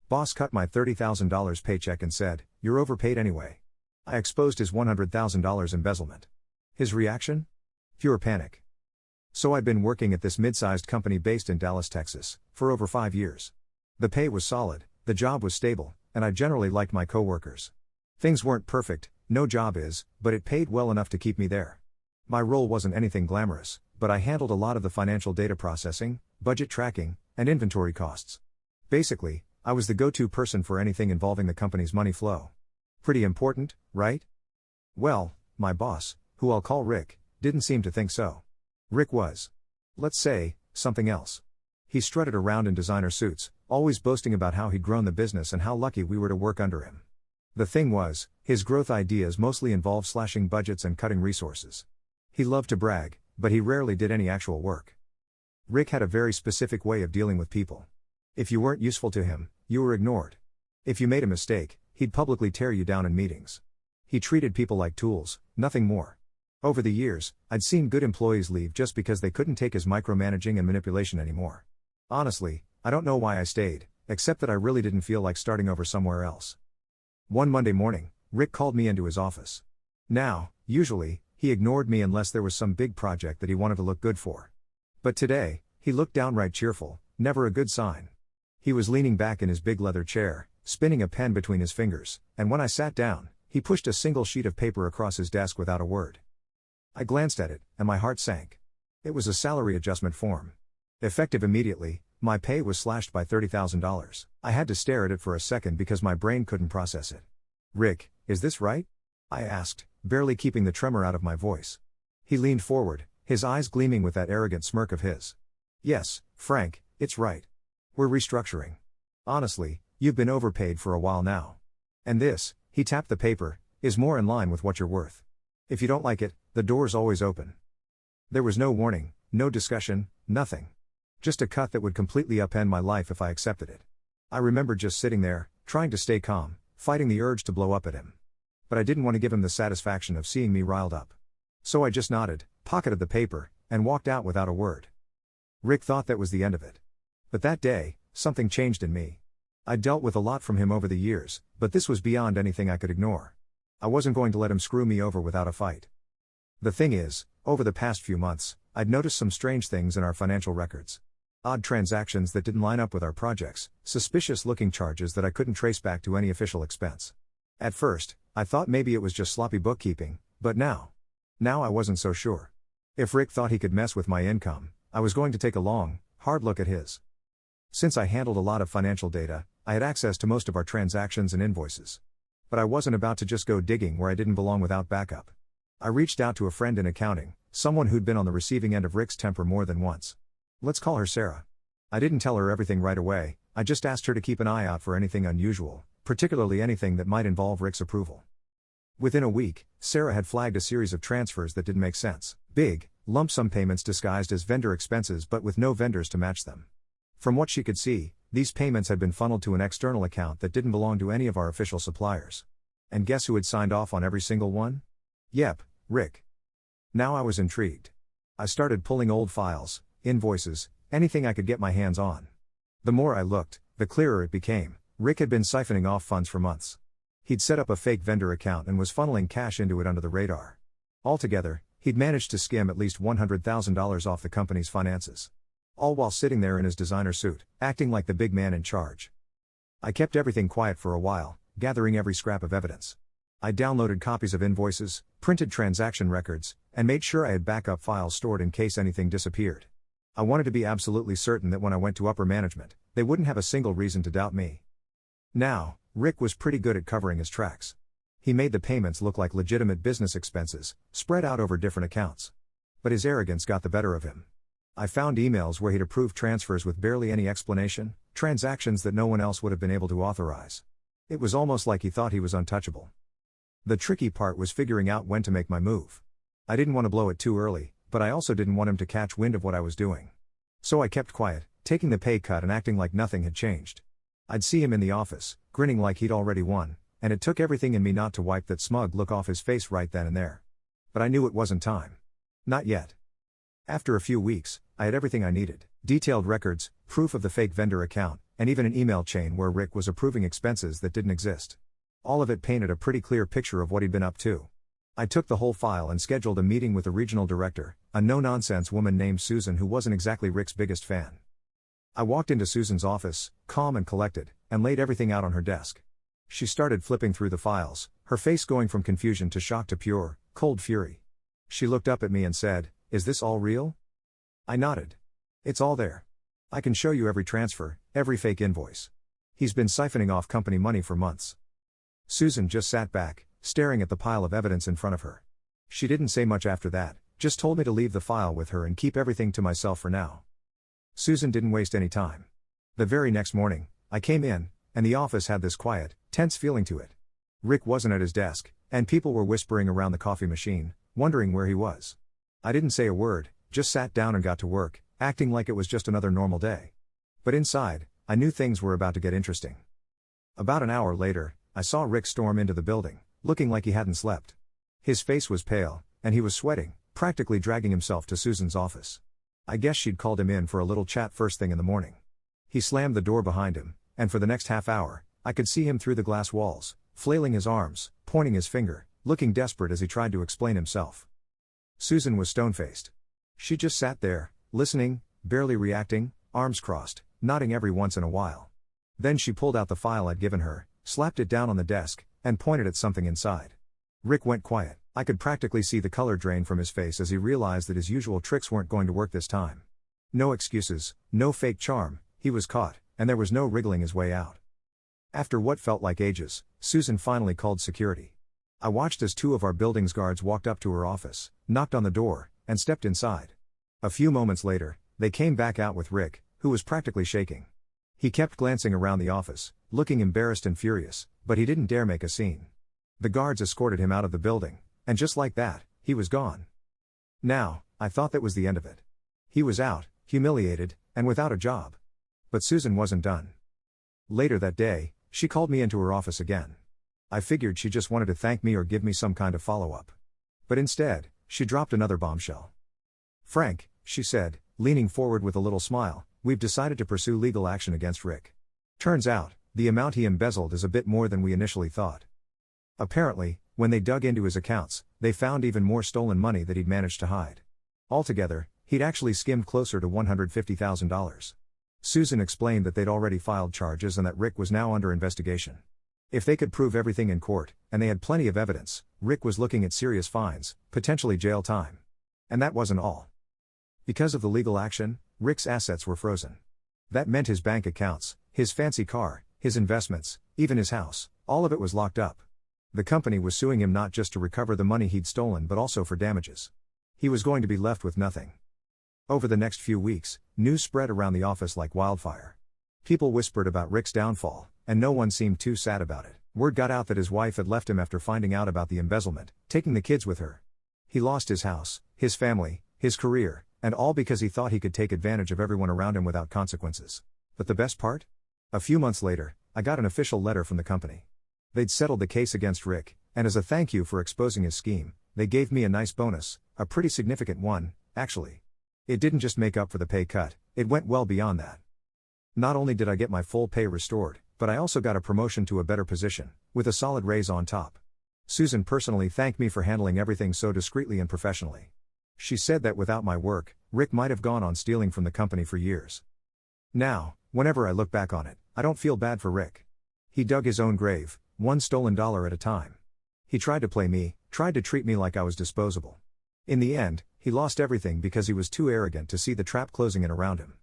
Boss cut my $30,000 paycheck and said, "You're overpaid anyway." I exposed his $100,000 embezzlement. His reaction? Pure panic. So I'd been working at this mid-sized company based in Dallas, Texas, for over 5 years. The pay was solid, the job was stable, and I generally liked my coworkers. Things weren't perfect, no job is, but it paid well enough to keep me there. My role wasn't anything glamorous, but I handled a lot of the financial data processing, budget tracking, and inventory costs. Basically, I was the go-to person for anything involving the company's money flow. Pretty important, right? Well, my boss, who I'll call Rick, didn't seem to think so. Rick was, let's say, something else. He strutted around in designer suits, always boasting about how he'd grown the business and how lucky we were to work under him. The thing was, his growth ideas mostly involved slashing budgets and cutting resources. He loved to brag, but he rarely did any actual work. Rick had a very specific way of dealing with people. If you weren't useful to him, you were ignored. If you made a mistake, he'd publicly tear you down in meetings. He treated people like tools, nothing more. Over the years, I'd seen good employees leave just because they couldn't take his micromanaging and manipulation anymore. Honestly, I don't know why I stayed, except that I really didn't feel like starting over somewhere else. One Monday morning, Rick called me into his office. Now, usually, he ignored me unless there was some big project that he wanted to look good for. But today, he looked downright cheerful, never a good sign. He was leaning back in his big leather chair, spinning a pen between his fingers, and when I sat down, he pushed a single sheet of paper across his desk without a word. I glanced at it, and my heart sank. It was a salary adjustment form. Effective immediately, my pay was slashed by $30,000. I had to stare at it for a second because my brain couldn't process it. "Rick, is this right?" I asked, barely keeping the tremor out of my voice. He leaned forward, his eyes gleaming with that arrogant smirk of his. "Yes, Frank, it's right. We're restructuring. Honestly, you've been overpaid for a while now. And this," he tapped the paper, "is more in line with what you're worth. If you don't like it, the door's always open." There was no warning, no discussion, nothing. Just a cut that would completely upend my life if I accepted it. I remember just sitting there, trying to stay calm, fighting the urge to blow up at him. But I didn't want to give him the satisfaction of seeing me riled up. So I just nodded, pocketed the paper, and walked out without a word. Rick thought that was the end of it. But that day, something changed in me. I'd dealt with a lot from him over the years, but this was beyond anything I could ignore. I wasn't going to let him screw me over without a fight. The thing is, over the past few months, I'd noticed some strange things in our financial records. Odd transactions that didn't line up with our projects, suspicious-looking charges that I couldn't trace back to any official expense. At first, I thought maybe it was just sloppy bookkeeping, but now I wasn't so sure. If Rick thought he could mess with my income, I was going to take a long, hard look at his. Since I handled a lot of financial data, I had access to most of our transactions and invoices. But I wasn't about to just go digging where I didn't belong without backup. I reached out to a friend in accounting, someone who'd been on the receiving end of Rick's temper more than once. Let's call her Sarah. I didn't tell her everything right away, I just asked her to keep an eye out for anything unusual, particularly anything that might involve Rick's approval. Within a week, Sarah had flagged a series of transfers that didn't make sense. Big, lump sum payments disguised as vendor expenses but with no vendors to match them. From what she could see, these payments had been funneled to an external account that didn't belong to any of our official suppliers. And guess who had signed off on every single one? Yep, Rick. Now I was intrigued. I started pulling old files, invoices, anything I could get my hands on. The more I looked, the clearer it became. Rick had been siphoning off funds for months. He'd set up a fake vendor account and was funneling cash into it under the radar. Altogether, he'd managed to skim at least $100,000 off the company's finances. All while sitting there in his designer suit, acting like the big man in charge. I kept everything quiet for a while, gathering every scrap of evidence. I downloaded copies of invoices, printed transaction records, and made sure I had backup files stored in case anything disappeared. I wanted to be absolutely certain that when I went to upper management, they wouldn't have a single reason to doubt me. Now, Rick was pretty good at covering his tracks. He made the payments look like legitimate business expenses, spread out over different accounts. But his arrogance got the better of him. I found emails where he'd approved transfers with barely any explanation, transactions that no one else would have been able to authorize. It was almost like he thought he was untouchable. The tricky part was figuring out when to make my move. I didn't want to blow it too early, but I also didn't want him to catch wind of what I was doing. So I kept quiet, taking the pay cut and acting like nothing had changed. I'd see him in the office, grinning like he'd already won, and it took everything in me not to wipe that smug look off his face right then and there. But I knew it wasn't time. Not yet. After a few weeks, I had everything I needed: detailed records, proof of the fake vendor account, and even an email chain where Rick was approving expenses that didn't exist. All of it painted a pretty clear picture of what he'd been up to. I took the whole file and scheduled a meeting with the regional director, a no-nonsense woman named Susan who wasn't exactly Rick's biggest fan. I walked into Susan's office, calm and collected, and laid everything out on her desk. She started flipping through the files, her face going from confusion to shock to pure, cold fury. She looked up at me and said, "Is this all real?" I nodded. "It's all there. I can show you every transfer, every fake invoice. He's been siphoning off company money for months." Susan just sat back, staring at the pile of evidence in front of her. She didn't say much after that, just told me to leave the file with her and keep everything to myself for now. Susan didn't waste any time. The very next morning, I came in, and the office had this quiet, tense feeling to it. Rick wasn't at his desk, and people were whispering around the coffee machine, wondering where he was. I didn't say a word, just sat down and got to work, acting like it was just another normal day. But inside, I knew things were about to get interesting. About an hour later, I saw Rick storm into the building, looking like he hadn't slept. His face was pale, and he was sweating, practically dragging himself to Susan's office. I guess she'd called him in for a little chat first thing in the morning. He slammed the door behind him, and for the next half hour, I could see him through the glass walls, flailing his arms, pointing his finger, looking desperate as he tried to explain himself. Susan was stone-faced. She just sat there, listening, barely reacting, arms crossed, nodding every once in a while. Then she pulled out the file I'd given her, slapped it down on the desk, and pointed at something inside. Rick went quiet. I could practically see the color drain from his face as he realized that his usual tricks weren't going to work this time. No excuses, no fake charm, he was caught, and there was no wriggling his way out. After what felt like ages, Susan finally called security. I watched as two of our building's guards walked up to her office, knocked on the door, and stepped inside. A few moments later, they came back out with Rick, who was practically shaking. He kept glancing around the office, looking embarrassed and furious, but he didn't dare make a scene. The guards escorted him out of the building, and just like that, he was gone. Now, I thought that was the end of it. He was out, humiliated, and without a job. But Susan wasn't done. Later that day, she called me into her office again. I figured she just wanted to thank me or give me some kind of follow-up. But instead, she dropped another bombshell. "Frank," she said, leaning forward with a little smile, "we've decided to pursue legal action against Rick. Turns out, the amount he embezzled is a bit more than we initially thought." Apparently, when they dug into his accounts, they found even more stolen money that he'd managed to hide. Altogether, he'd actually skimmed closer to $150,000. Susan explained that they'd already filed charges and that Rick was now under investigation. If they could prove everything in court, and they had plenty of evidence, Rick was looking at serious fines, potentially jail time. And that wasn't all. Because of the legal action, Rick's assets were frozen. That meant his bank accounts, his fancy car, his investments, even his house, all of it was locked up. The company was suing him not just to recover the money he'd stolen but also for damages. He was going to be left with nothing. Over the next few weeks, news spread around the office like wildfire. People whispered about Rick's downfall, and no one seemed too sad about it. Word got out that his wife had left him after finding out about the embezzlement, taking the kids with her. He lost his house, his family, his career, and all because he thought he could take advantage of everyone around him without consequences. But the best part? A few months later, I got an official letter from the company. They'd settled the case against Rick, and as a thank you for exposing his scheme, they gave me a nice bonus, a pretty significant one, actually. It didn't just make up for the pay cut, it went well beyond that. Not only did I get my full pay restored, but I also got a promotion to a better position, with a solid raise on top. Susan personally thanked me for handling everything so discreetly and professionally. She said that without my work, Rick might have gone on stealing from the company for years. Now, whenever I look back on it, I don't feel bad for Rick. He dug his own grave, one stolen dollar at a time. He tried to play me, tried to treat me like I was disposable. In the end, he lost everything because he was too arrogant to see the trap closing in around him.